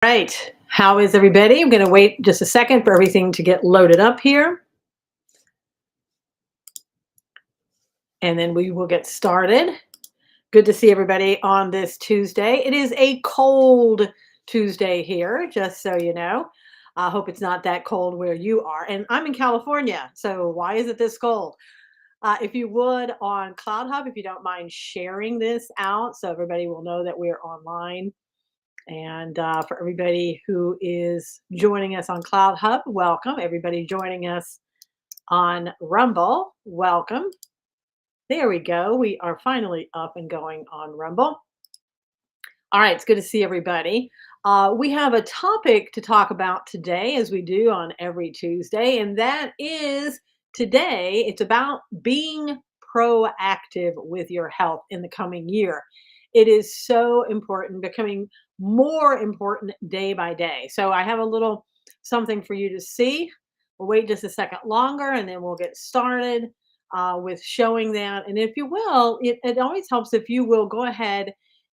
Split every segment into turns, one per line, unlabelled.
Right. How is everybody? I'm going to wait just a second for everything to get loaded up here, and then we will get started. Good to see everybody on this Tuesday. It is a cold Tuesday here, just so you know. I hope it's not that cold where you are. And I'm in California, so why is it this cold? If you would, on Cloud Hub, if you don't mind sharing this out so everybody will know that we're online. And for everybody who is joining us on Cloud Hub, welcome. Everybody joining us on Rumble, welcome. There we go. We are finally up and going on Rumble. All right, it's good to see everybody. We have a topic to talk about today, as we do on every Tuesday, and that is today, it's about being proactive with your health in the coming year. It is so important, becoming more important day by day. So, I have a little something for you to see. We'll wait just a second longer and then we'll get started with showing that. And if you will, it always helps if you will go ahead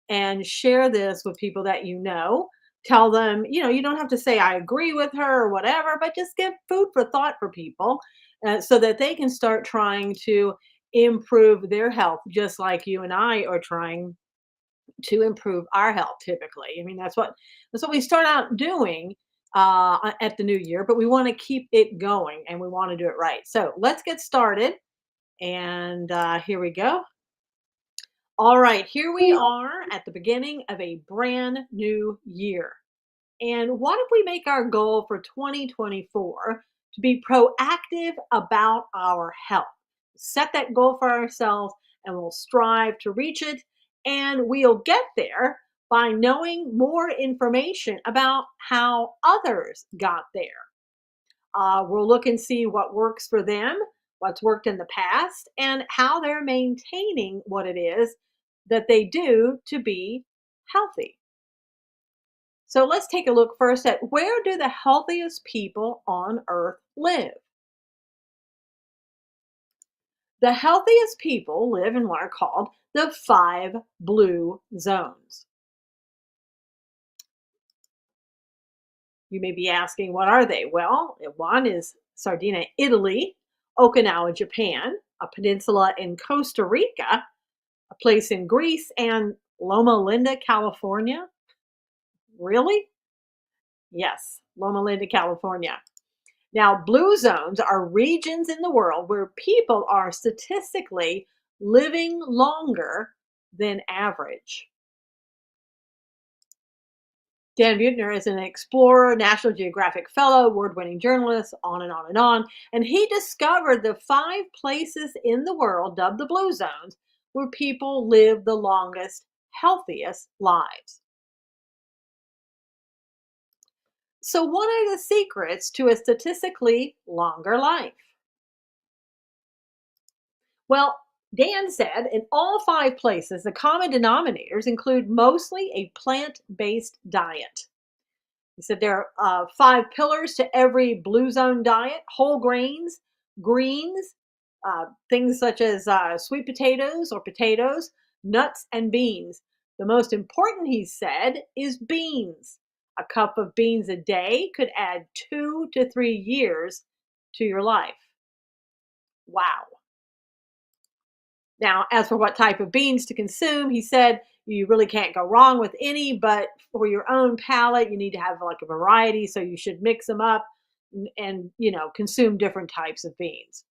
and share this with people that you know. Tell them, you don't have to say, I agree with her or whatever, but just give food for thought for people so that they can start trying to improve their health, just like you and I are trying to improve our health typically. I mean, that's what we start out doing at the new year, but we want to keep it going and we want to do it right. So let's get started. And here we go. All right, here we are at the beginning of a brand new year. And what if we make our goal for 2024 to be proactive about our health? Set that goal for ourselves and we'll strive to reach it. And we'll get there by knowing more information about how others got there. We'll look and see what works for them, what's worked in the past, and how they're maintaining what it is that they do to be healthy. So let's take a look first at where do the healthiest people on earth live? The healthiest people live in what are called the five blue zones. You may be asking, what are they? Well, one is Sardinia, Italy, Okinawa, Japan, a peninsula in Costa Rica, a place in Greece, and Loma Linda, California. Really? Yes, Loma Linda, California. Now, blue zones are regions in the world where people are statistically living longer than average. Dan Buettner is an explorer, National Geographic Fellow, award winning journalist, on and on and on. And he discovered the five places in the world, dubbed the blue zones, where people live the longest, healthiest lives. So, what are the secrets to a statistically longer life? Well, Dan said in all five places, the common denominators include mostly a plant based diet. He said there are five pillars to every blue zone diet: whole grains, greens, things such as sweet potatoes or potatoes, nuts, and beans. The most important, he said, is beans. A cup of beans a day could add 2 to 3 years to your life. Wow. Now, as for what type of beans to consume, he said you really can't go wrong with any, but for your own palate, you need to have like a variety. So you should mix them up and, consume different types of beans.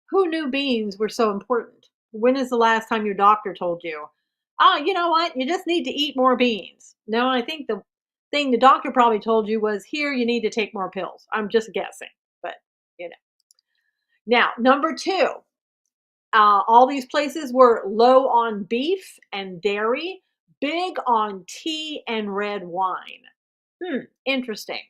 Who knew beans were so important? When is the last time your doctor told you, oh, you know what? You just need to eat more beans? No, I think the thing the doctor probably told you was, here, you need to take more pills. I'm just guessing, but you know. Now, number two, all these places were low on beef and dairy, big on tea and red wine. Interesting.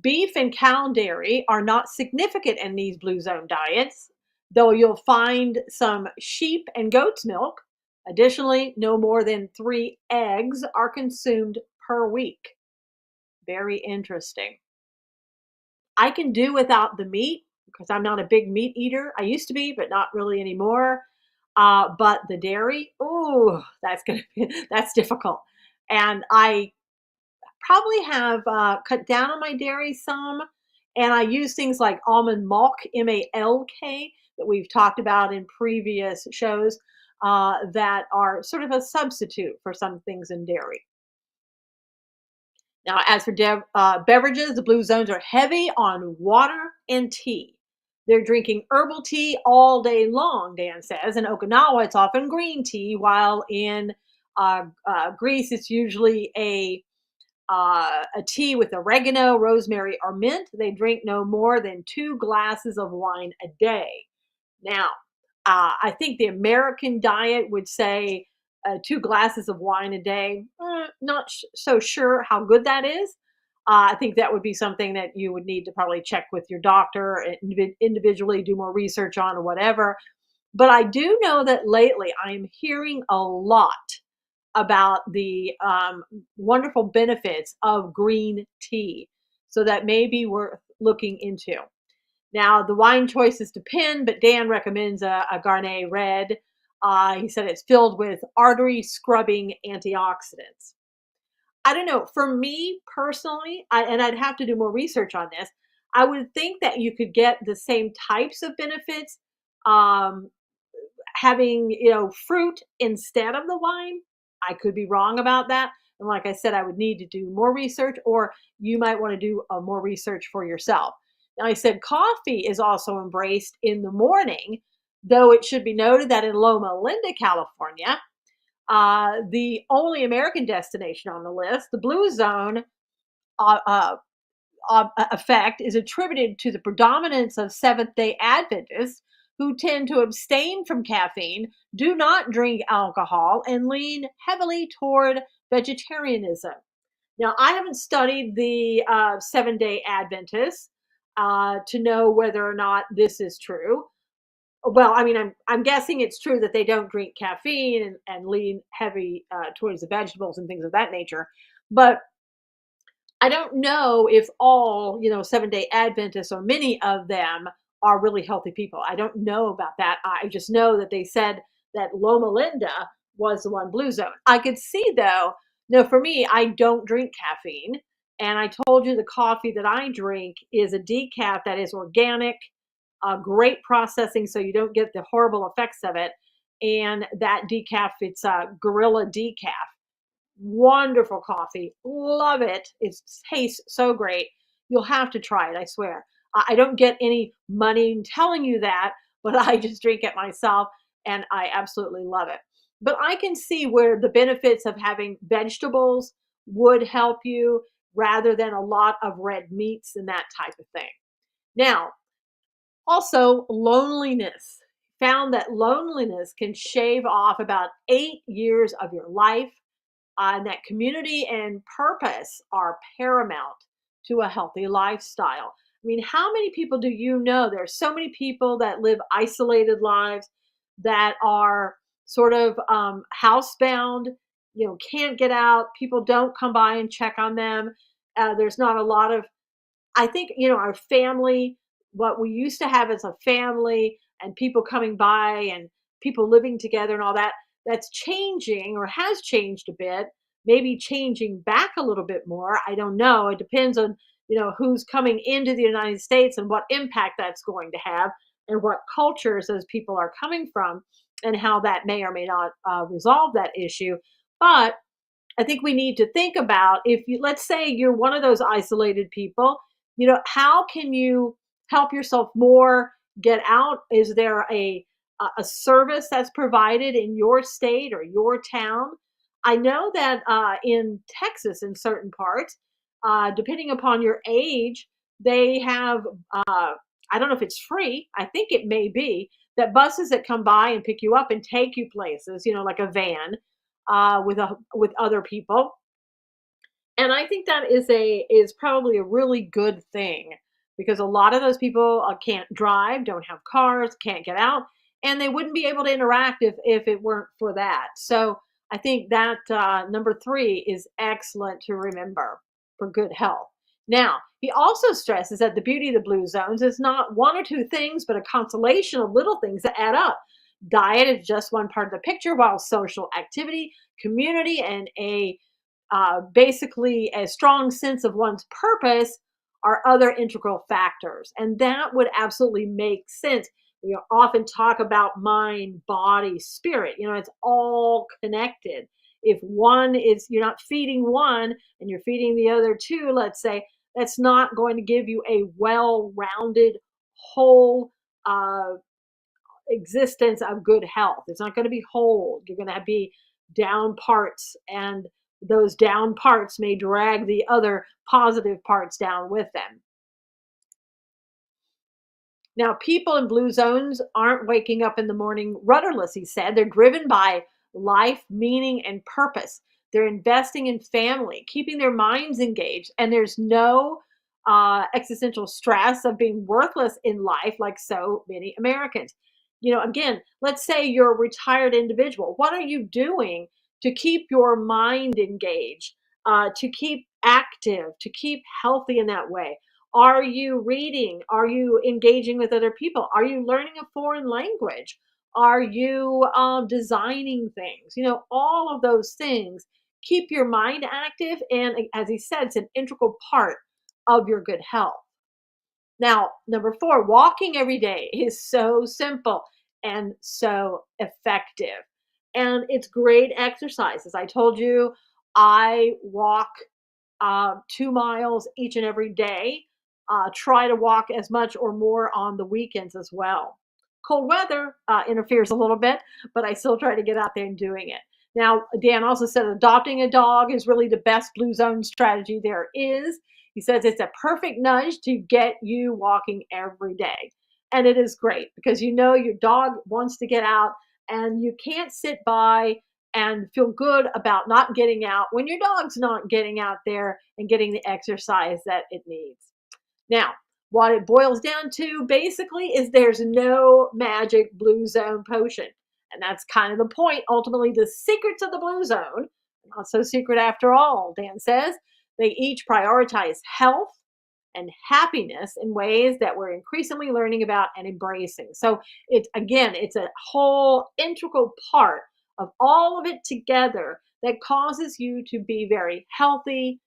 Beef and cow dairy are not significant in these blue zone diets, though you'll find some sheep and goat's milk. Additionally, no more than 3 eggs are consumed per week. Very interesting. I can do without the meat because I'm not a big meat eater. I used to be, but not really anymore. But the dairy, oh, that's difficult. And I probably have cut down on my dairy some, and I use things like almond milk, MALK, that we've talked about in previous shows, that are sort of a substitute for some things in dairy. Now, as for beverages, the blue zones are heavy on water and tea. They're drinking herbal tea all day long, Dan says. In Okinawa, it's often green tea, while in Greece, it's usually a tea with oregano, rosemary, or mint. They drink no more than 2 glasses of wine a day. Now, I think the American diet would say 2 glasses of wine a day. Not so sure how good that is. I think that would be something that you would need to probably check with your doctor and individually, do more research on or whatever. But I do know that lately I am hearing a lot about the wonderful benefits of green tea. So that may be worth looking into. Now, the wine choices depend, but Dan recommends a Garnet Red. He said it's filled with artery scrubbing antioxidants. I don't know. For me personally, and I'd have to do more research on this, I would think that you could get the same types of benefits um, having, fruit instead of the wine. I could be wrong about that. And like I said, I would need to do more research, or you might want to do more research for yourself. Now, I said coffee is also embraced in the morning, though it should be noted that in Loma Linda, California, the only American destination on the list, the Blue Zone, uh, uh, effect is attributed to the predominance of Seventh day Adventists who tend to abstain from caffeine, do not drink alcohol, and lean heavily toward vegetarianism. Now, I haven't studied the 7 day Adventists to know whether or not this is true. Well, I mean, I'm guessing it's true that they don't drink caffeine and lean heavy towards the vegetables and things of that nature. But I don't know if all, 7 day Adventists or many of them are really healthy people. I don't know about that. I just know that they said that Loma Linda was the one blue zone. I could see though, no, for me, I don't drink caffeine. And I told you the coffee that I drink is a decaf that is organic, great processing, so you don't get the horrible effects of it. And that decaf, it's a Gorilla Decaf. Wonderful coffee. Love it. It tastes so great. You'll have to try it, I swear. I don't get any money in telling you that, but I just drink it myself and I absolutely love it. But I can see where the benefits of having vegetables would help you rather than a lot of red meats and that type of thing. Now, also loneliness. Found that loneliness can shave off about 8 years of your life, and that community and purpose are paramount to a healthy lifestyle. I mean, how many people do you know? There are so many people that live isolated lives, that are sort of housebound, can't get out. People don't come by and check on them. There's not a lot of, I think, our family, what we used to have as a family and people coming by and people living together and all that, that's changing or has changed a bit, maybe changing back a little bit more. I don't know. It depends on, who's coming into the United States and what impact that's going to have and what cultures those people are coming from and how that may or may not resolve that issue. But I think we need to think about, if you, let's say you're one of those isolated people, how can you help yourself more get out? Is there a service that's provided in your state or your town? I know that in Texas, in certain parts, depending upon your age, they have, I don't know if it's free. I think it may be that buses that come by and pick you up and take you places, like a van, with other people. And I think that is probably a really good thing, because a lot of those people can't drive, don't have cars, can't get out, and they wouldn't be able to interact if it weren't for that. So I think that number three is excellent to remember for good health. Now, he also stresses that the beauty of the blue zones is not one or two things, but a constellation of little things that add up. Diet is just one part of the picture, while social activity, community, and a basically a strong sense of one's purpose are other integral factors. And that would absolutely make sense. We often talk about mind, body, spirit. It's all connected. If one is, you're not feeding one and you're feeding the other two, let's say, that's not going to give you a well rounded, whole uh, existence of good health. It's not going to be whole. You're going to be down parts, and those down parts may drag the other positive parts down with them. Now, people in blue zones aren't waking up in the morning rudderless, he said. They're driven by life, meaning, and purpose. They're investing in family, keeping their minds engaged, and there's no existential stress of being worthless in life like so many Americans. Again, let's say you're a retired individual. What are you doing to keep your mind engaged, to keep active, to keep healthy in that way? Are you reading? Are you engaging with other people? Are you learning a foreign language? Are you designing things? All of those things keep your mind active. And as he said, it's an integral part of your good health. Now, number four, walking every day is so simple and so effective. And it's great exercise. As I told you, I walk 2 miles each and every day. Try to walk as much or more on the weekends as well. Cold weather interferes a little bit, but I still try to get out there and doing it. Now, Dan also said adopting a dog is really the best blue zone strategy there is. He says it's a perfect nudge to get you walking every day. And it is great because your dog wants to get out, and you can't sit by and feel good about not getting out when your dog's not getting out there and getting the exercise that it needs. Now, what it boils down to basically is there's no magic blue zone potion. And that's kind of the point. Ultimately, the secrets of the blue zone, not so secret after all, Dan says, they each prioritize health and happiness in ways that we're increasingly learning about and embracing. So it's a whole integral part of all of it together that causes you to be very healthy,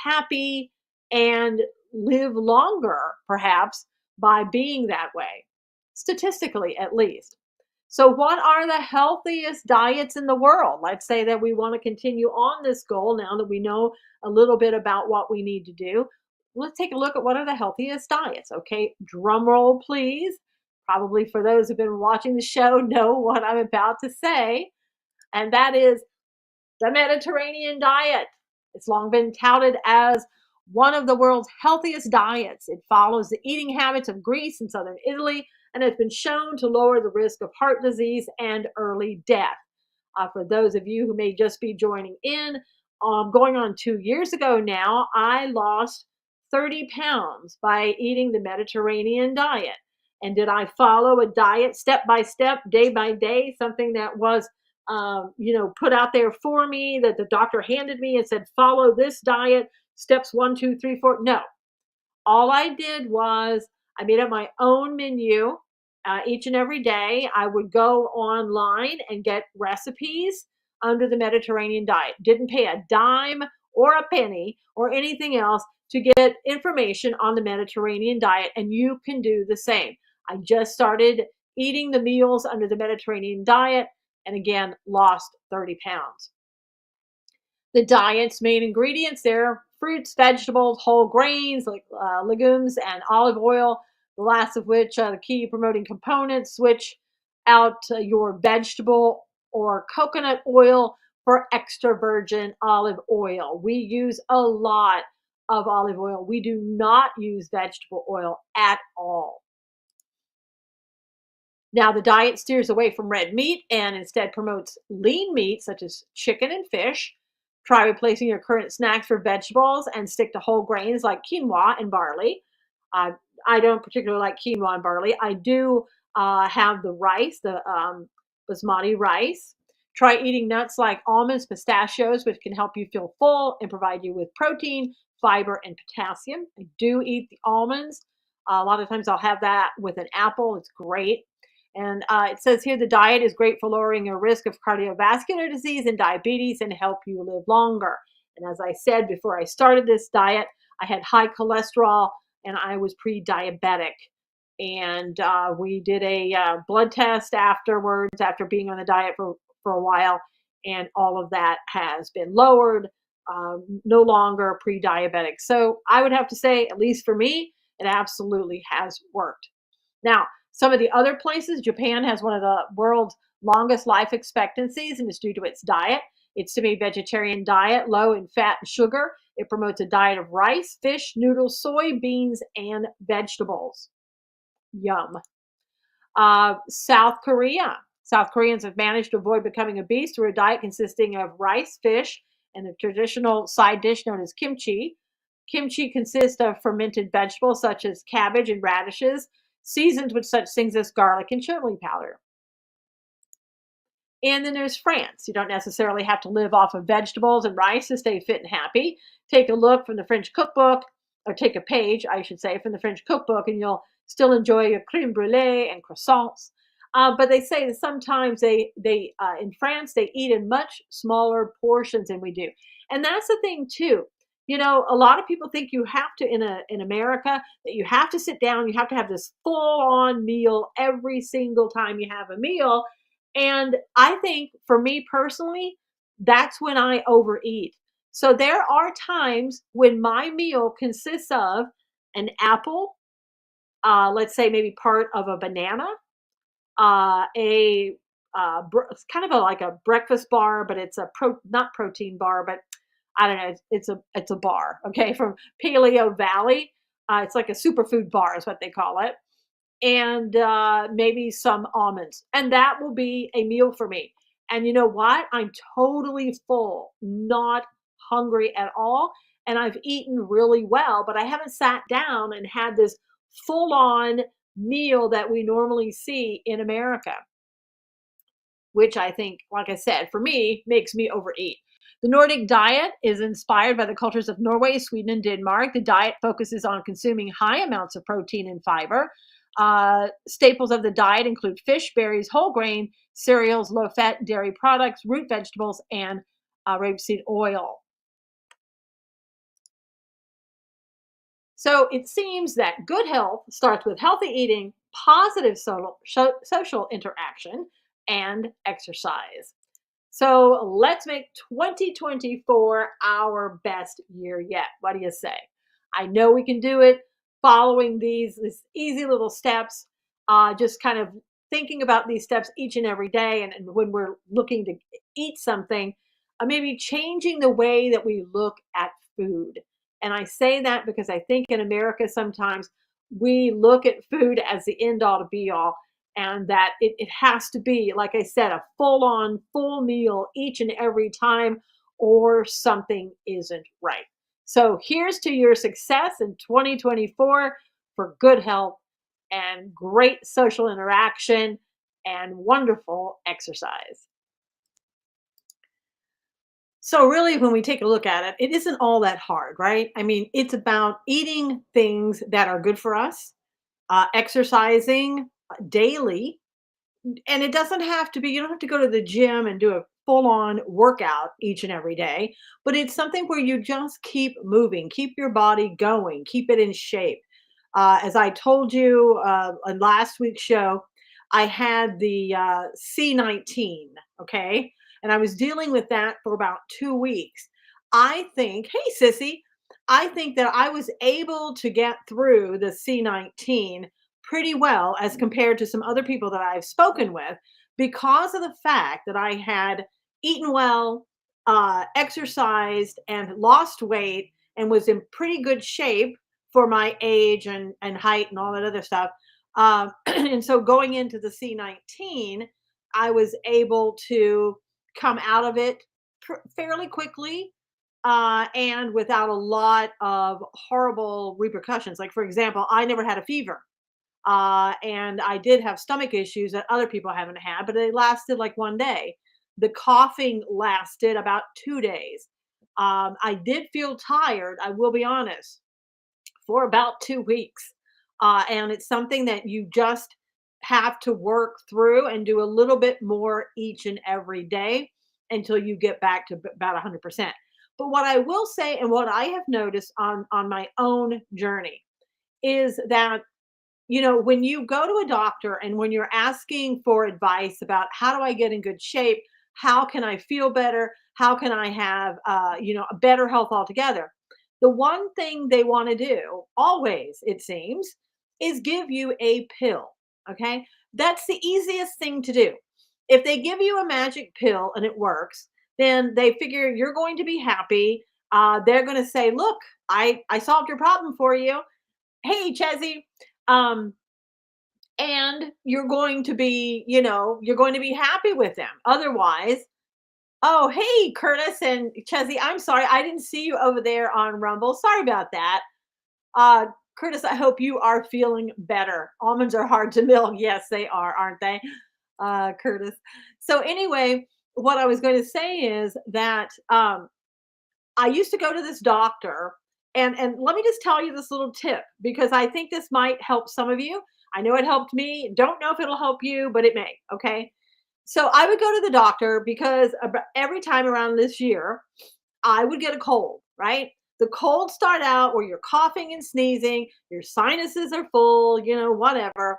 happy, and live longer, perhaps, by being that way, statistically at least. So, what are the healthiest diets in the world? Let's say that we want to continue on this goal now that we know a little bit about what we need to do. Let's take a look at what are the healthiest diets. Okay, drum roll, please. Probably for those who've been watching the show know what I'm about to say, and that is the Mediterranean diet. It's long been touted as one of the world's healthiest diets. It follows the eating habits of Greece and southern Italy and has been shown to lower the risk of heart disease and early death. For those of you who may just be joining in, going on 2 years ago now, I lost 30 pounds by eating the Mediterranean diet. And did I follow a diet step by step, day by day, something that was put out there for me that the doctor handed me and said, follow this diet, steps 1, 2, 3, 4? No. All I did was I made up my own menu each and every day. I would go online and get recipes under the Mediterranean diet. Didn't pay a dime or a penny or anything else to get information on the Mediterranean diet, and you can do the same. I just started eating the meals under the Mediterranean diet and again lost 30 pounds. The diet's main ingredients there: fruits, vegetables, whole grains like legumes, and olive oil. The last of which are the key promoting components. Switch out your vegetable or coconut oil for extra virgin olive oil. We use a lot of olive oil. We do not use vegetable oil at all. Now, the diet steers away from red meat and instead promotes lean meat such as chicken and fish. Try replacing your current snacks for vegetables and stick to whole grains like quinoa and barley. Uh, I don't particularly like quinoa and barley. I do have the rice, the basmati rice. Try eating nuts like almonds, pistachios, which can help you feel full and provide you with protein, fiber, and potassium. I do eat the almonds. A lot of times I'll have that with an apple. It's great. And it says here the diet is great for lowering your risk of cardiovascular disease and diabetes and help you live longer. And as I said before I started this diet, I had high cholesterol and I was pre diabetic. And we did a blood test afterwards, after being on the diet for a while. And all of that has been lowered, no longer pre diabetic. So I would have to say, at least for me, it absolutely has worked. Now, some of the other places, Japan has one of the world's longest life expectancies, and it's due to its diet. It's to be vegetarian diet, low in fat and sugar. It promotes a diet of rice, fish, noodles, soy, beans, and vegetables. Yum. South Korea. South Koreans have managed to avoid becoming obese through a diet consisting of rice, fish, and the traditional side dish known as kimchi. Kimchi consists of fermented vegetables such as cabbage and radishes, seasoned with such things as garlic and chili powder. And then there's France. You don't necessarily have to live off of vegetables and rice to stay fit and happy. Take a look from the French cookbook, or take a page, I should say, from the French cookbook, and you'll still enjoy your creme brulee and croissants. But they say that sometimes they in France they eat in much smaller portions than we do, and that's the thing too. You know, a lot of people think you have to in America that you have to sit down, you have to have this full on meal every single time you have a meal, and I think for me personally, that's when I overeat. So there are times when my meal consists of an apple, let's say maybe part of a banana, it's kind of a, like a breakfast bar, but it's a not protein bar, but I don't know. It's a bar, okay, from Paleo Valley. It's like a superfood bar, is what they call it, and maybe some almonds. And that will be a meal for me. And you know what? I'm totally full, not hungry at all. And I've eaten really well, but I haven't sat down and had this full on meal that we normally see in America, which I think, like I said, for me, makes me overeat. The Nordic diet is inspired by the cultures of Norway, Sweden, and Denmark. The diet focuses on consuming high amounts of protein and fiber. Staples of the diet include fish, berries, whole grain, cereals, low fat dairy products, root vegetables, and rapeseed oil. So it seems that good health starts with healthy eating, positive social interaction, and exercise. So let's make 2024 our best year yet. What do you say? I know we can do it following these easy little steps, just kind of thinking about these steps each and every day. And when we're looking to eat something, maybe changing the way that we look at food. And I say that because I think in America sometimes we look at food as the end all to be all, and that it has to be, like I said, a full on full meal each and every time, or something isn't right. So here's to your success in 2024 for good health and great social interaction and wonderful exercise. So really, when we take a look at it, it isn't all that hard, right? I mean, it's about eating things that are good for us, exercising daily, and it doesn't have to be, you don't have to go to the gym and do a full on workout each and every day, but it's something where you just keep moving, keep your body going, keep it in shape. As I told you on last week's show, I had the C19, okay, and I was dealing with that for about 2 weeks. I think, hey sissy, I think that I was able to get through the C19 pretty well as compared to some other people that I've spoken with, because of the fact that I had eaten well, exercised, and lost weight, and was in pretty good shape for my age and height and all that other stuff. And so going into the C19, I was able to come out of it fairly quickly, and without a lot of horrible repercussions. Like, for example, I never had a fever. And I did have stomach issues that other people haven't had, but they lasted like 1 day. The coughing lasted about 2 days. I did feel tired, I will be honest, for about 2 weeks. And it's something that you just have to work through and do a little bit more each and every day until you get back to about 100%. But what I will say, and what I have noticed on my own journey, is that when you go to a doctor and when you're asking for advice about how do I get in good shape, how can I feel better, how can I have, a better health altogether, the one thing they want to do, always, it seems, is give you a pill. Okay. That's the easiest thing to do. If they give you a magic pill and it works, then they figure you're going to be happy. They're going to say, look, I solved your problem for you. Hey, Chezzy. Um, and you're going to be happy with them. Otherwise, oh, hey, Curtis and Chezzy, I'm sorry, I didn't see you over there on Rumble. Sorry about that. Uh, Curtis, I hope you are feeling better. Almonds are hard to milk. Yes, they are, aren't they? Curtis. So anyway, what I was going to say is that I used to go to this doctor, and let me just tell you this little tip because I think this might help some of you. I know it helped me. Don't know if it'll help you, but it may. Okay. So I would go to the doctor because every time around this year, I would get a cold, right? The colds start out where you're coughing and sneezing, your sinuses are full, whatever.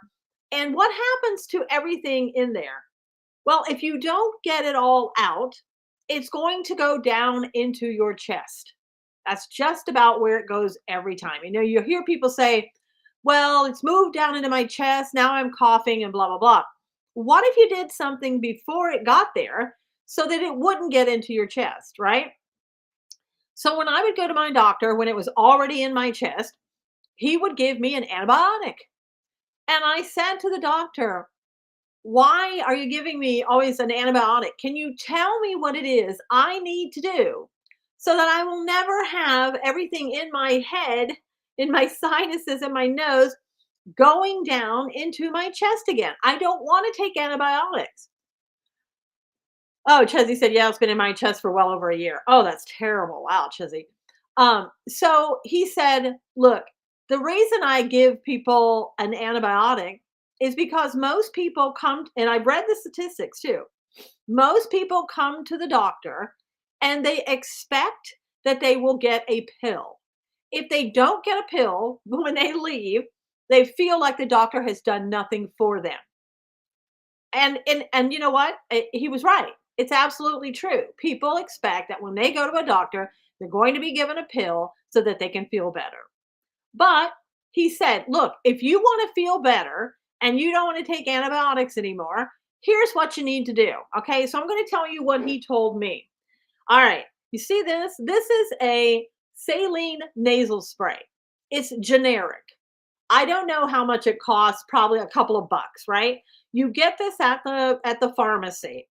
And what happens to everything in there? Well, if you don't get it all out, it's going to go down into your chest. That's just about where it goes every time. You hear people say, well, it's moved down into my chest. Now I'm coughing and blah, blah, blah. What if you did something before it got there so that it wouldn't get into your chest, right? So when I would go to my doctor when it was already in my chest, he would give me an antibiotic. And I said to the doctor, why are you giving me always an antibiotic? Can you tell me what it is I need to do so that I will never have everything in my head, in my sinuses, and my nose going down into my chest again? I don't want to take antibiotics. Oh, Chezzy said, yeah, it's been in my chest for well over a year. Oh, that's terrible. Wow, Chezzy. So he said, look, the reason I give people an antibiotic is because most people come, and I've read the statistics too. Most people come to the doctor and they expect that they will get a pill. If they don't get a pill when they leave, they feel like the doctor has done nothing for them. And you know what? He was right. It's absolutely true. People expect that when they go to a doctor, they're going to be given a pill so that they can feel better. But he said, look, if you want to feel better and you don't want to take antibiotics anymore, here's what you need to do. Okay. So I'm going to tell you what he told me. All right. You see this? This is a saline nasal spray. It's generic. I don't know how much it costs, probably a couple of bucks, right? You get this at the pharmacy.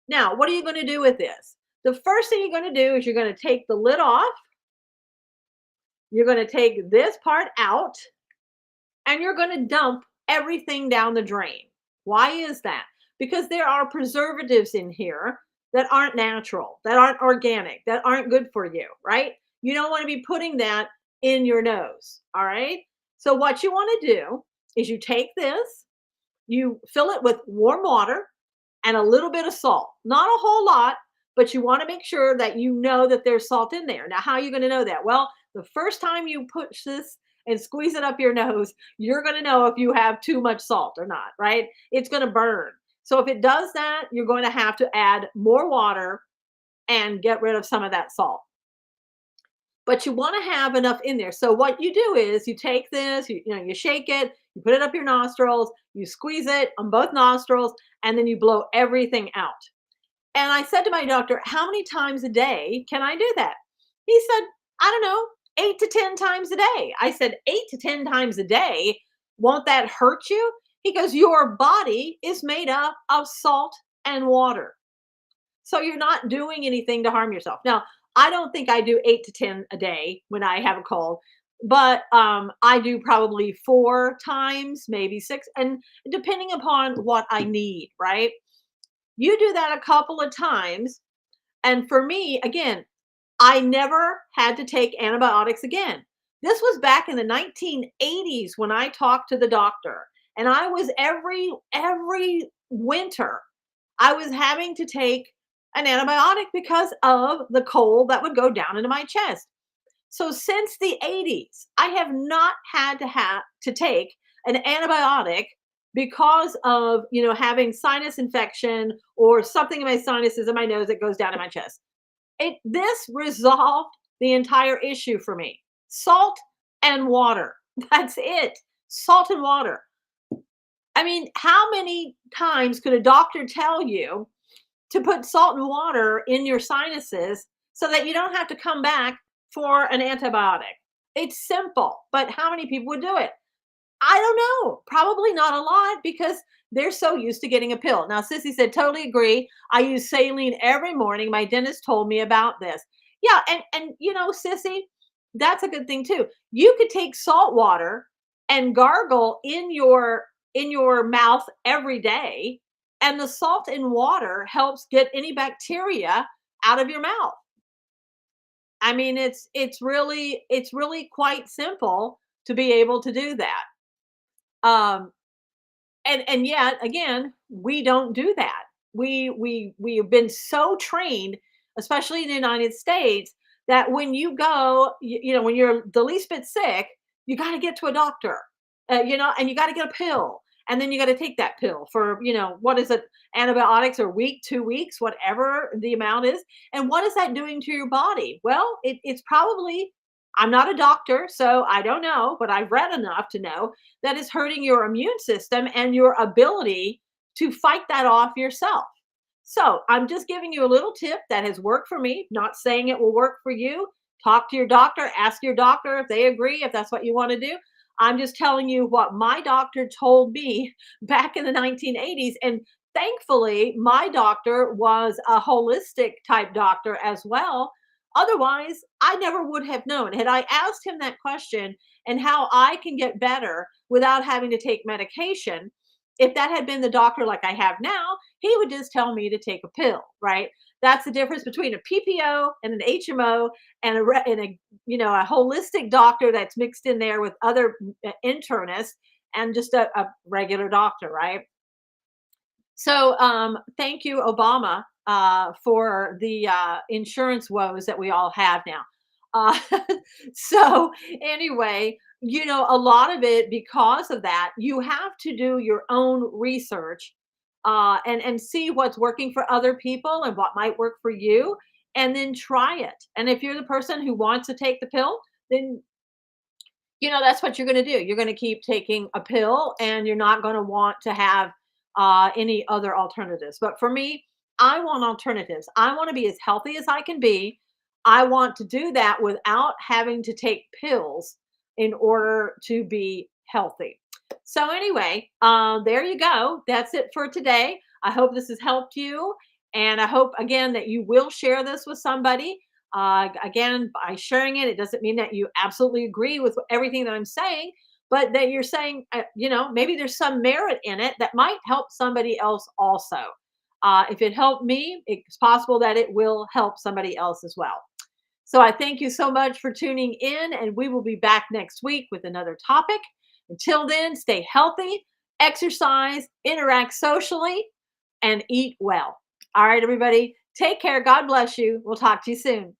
Now, what are you going to do with this? The first thing you're going to do is you're going to take the lid off. You're going to take this part out and you're going to dump everything down the drain. Why is that? Because there are preservatives in here that aren't natural, that aren't organic, that aren't good for you, right? You don't want to be putting that in your nose, all right? So what you want to do is you take this, you fill it with warm water and a little bit of salt. Not a whole lot, but you want to make sure that you know that there's salt in there. Now, how are you going to know that? Well, the first time you push this and squeeze it up your nose, you're going to know if you have too much salt or not, right? It's going to burn. So if it does that, you're going to have to add more water and get rid of some of that salt. But you want to have enough in there. So what you do is you take this, you shake it, you put it up your nostrils, you squeeze it on both nostrils, and then you blow everything out. And I said to my doctor, how many times a day can I do that? He said, I don't know, 8 to 10 times a day. I said, 8 to 10 times a day? Won't that hurt you? He goes, your body is made up of salt and water. So you're not doing anything to harm yourself. Now, I don't think I do 8 to 10 a day when I have a cold, but I do probably 4 times, maybe 6, and depending upon what I need, right? You do that a couple of times. And for me, again, I never had to take antibiotics again. This was back in the 1980s when I talked to the doctor. And I was every winter, I was having to take an antibiotic because of the cold that would go down into my chest. So since the 80s, I have not had to take an antibiotic because of, having sinus infection or something in my sinuses and my nose that goes down in my chest. This resolved the entire issue for me. Salt and water. That's it. Salt and water. I mean, how many times could a doctor tell you to put salt and water in your sinuses so that you don't have to come back for an antibiotic? It's simple, but how many people would do it? I don't know. Probably not a lot because they're so used to getting a pill. Now, Sissy said, totally agree. I use saline every morning. My dentist told me about this. Yeah, and Sissy, that's a good thing too. You could take salt water and gargle in your mouth every day, and the salt in water helps get any bacteria out of your mouth. I mean, it's really quite simple to be able to do that. Um, and yet again, we don't do that. We have been so trained, especially in the United States, that when you go, when you're the least bit sick, you got to get to a doctor, and you got to get a pill, and then you got to take that pill for, what is it, antibiotics, or week, 2 weeks, whatever the amount is. And what is that doing to your body? Well, it's probably, I'm not a doctor, so I don't know, but I've read enough to know that is hurting your immune system and your ability to fight that off yourself. So I'm just giving you a little tip that has worked for me, not saying it will work for you. Talk to your doctor, ask your doctor if they agree, if that's what you want to do. I'm just telling you what my doctor told me back in the 1980s. And thankfully, my doctor was a holistic type doctor as well. Otherwise, I never would have known. Had I asked him that question and how I can get better without having to take medication, if that had been the doctor like I have now, he would just tell me to take a pill, right? That's the difference between a PPO and an HMO and a holistic doctor that's mixed in there with other internists and just a regular doctor, right? So, thank you, Obama, for the insurance woes that we all have now. Uh, so, anyway, a lot of it, because of that, you have to do your own research, and see what's working for other people and what might work for you, and then try it. And if you're the person who wants to take the pill, then that's what you're going to do. You're going to keep taking a pill, and you're not going to want to have any other alternatives. But for me, I want alternatives. I want to be as healthy as I can be. I want to do that without having to take pills in order to be healthy. So, anyway, there you go. That's it for today. I hope this has helped you. And I hope, again, that you will share this with somebody. Again, by sharing it, it doesn't mean that you absolutely agree with everything that I'm saying, but that you're saying, maybe there's some merit in it that might help somebody else also. If it helped me, it's possible that it will help somebody else as well. So I thank you so much for tuning in, and we will be back next week with another topic. Until then, stay healthy, exercise, interact socially, and eat well. All right, everybody, take care. God bless you. We'll talk to you soon.